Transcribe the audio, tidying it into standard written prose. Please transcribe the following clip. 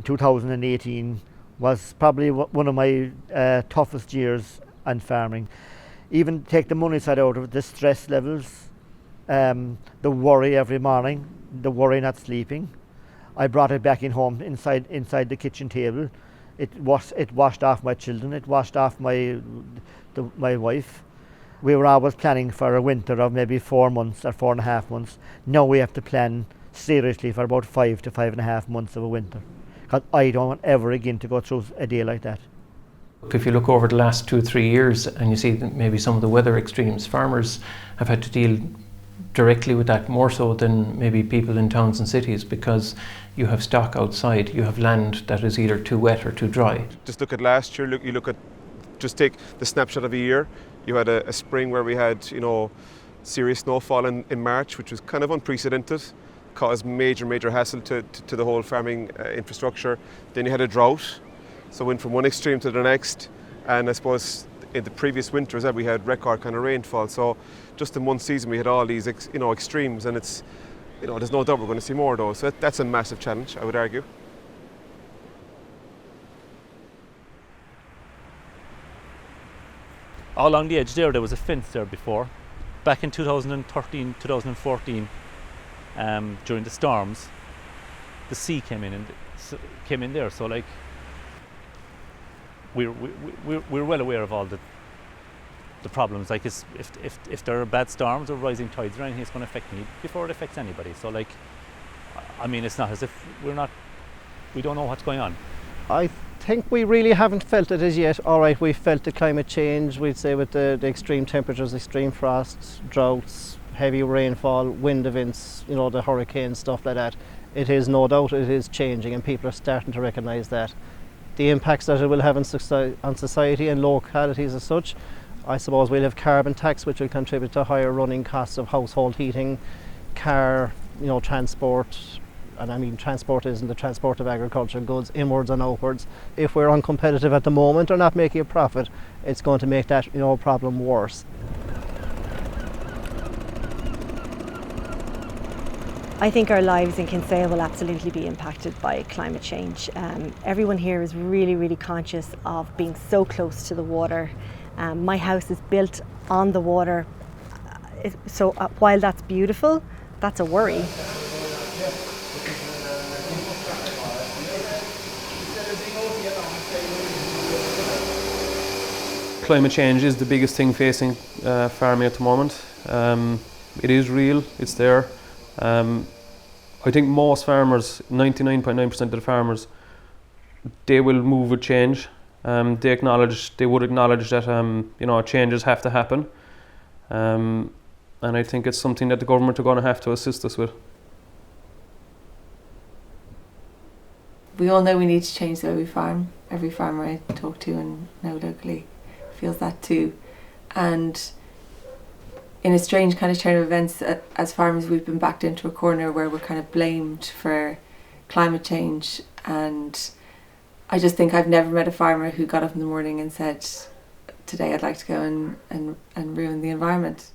2018 was probably one of my toughest years on farming. Even take the money side out of it, the stress levels, the worry every morning, the worry not sleeping. I brought it back in home, inside the kitchen table. It washed off my children, it washed off my wife. We were always planning for a winter of maybe 4 months or 4.5 months. Now we have to plan seriously for about 5 to 5.5 months of a winter. Because I don't want ever again to go through a day like that. If you look over the last 2 or 3 years and you see that maybe some of the weather extremes, farmers have had to deal directly with that more so than maybe people in towns and cities, because you have stock outside, you have land that is either too wet or too dry. Just look at last year, just take the snapshot of a year. You had a spring where we had, serious snowfall in March, which was kind of unprecedented, caused major hassle to the whole farming infrastructure. Then you had a drought, so went from one extreme to the next, and I suppose in the previous winters we had record kind of rainfall. So just in one season we had all these extremes, and it's there's no doubt we're going to see more of those. So that's a massive challenge, I would argue. All along the edge there was a fence there before. Back in 2013, 2014, during the storms, the sea came in there. So like we're well aware of all the problems. Like if there are bad storms or rising tides or anything, it's going to affect me before it affects anybody. So like, I mean, it's not as if we don't know what's going on. I think we really haven't felt it as yet. All right, we've felt the climate change, we'd say, with the extreme temperatures, extreme frosts, droughts, heavy rainfall, wind events, the hurricanes, stuff like that. It is no doubt, it is changing, and people are starting to recognise that. The impacts that it will have on society and localities as such, I suppose we'll have carbon tax, which will contribute to higher running costs of household heating, car, transport. And I mean, transport isn't the transport of agricultural goods inwards and outwards. If we're uncompetitive at the moment or not making a profit, it's going to make that problem worse. I think our lives in Kinsale will absolutely be impacted by climate change. Everyone here is really conscious of being so close to the water. My house is built on the water, so while that's beautiful, that's a worry. Climate change is the biggest thing facing farming at the moment. It is real, it's there. I think most farmers, 99.9% of the farmers, they will move with change. They would acknowledge that changes have to happen. And I think it's something that the government are going to have to assist us with. We all know we need to change the way we farm. Every farmer I talk to and know locally feels that too. And in a strange kind of turn of events, as farmers we've been backed into a corner where we're kind of blamed for climate change. And I just think I've never met a farmer who got up in the morning and said, today I'd like to go and ruin the environment.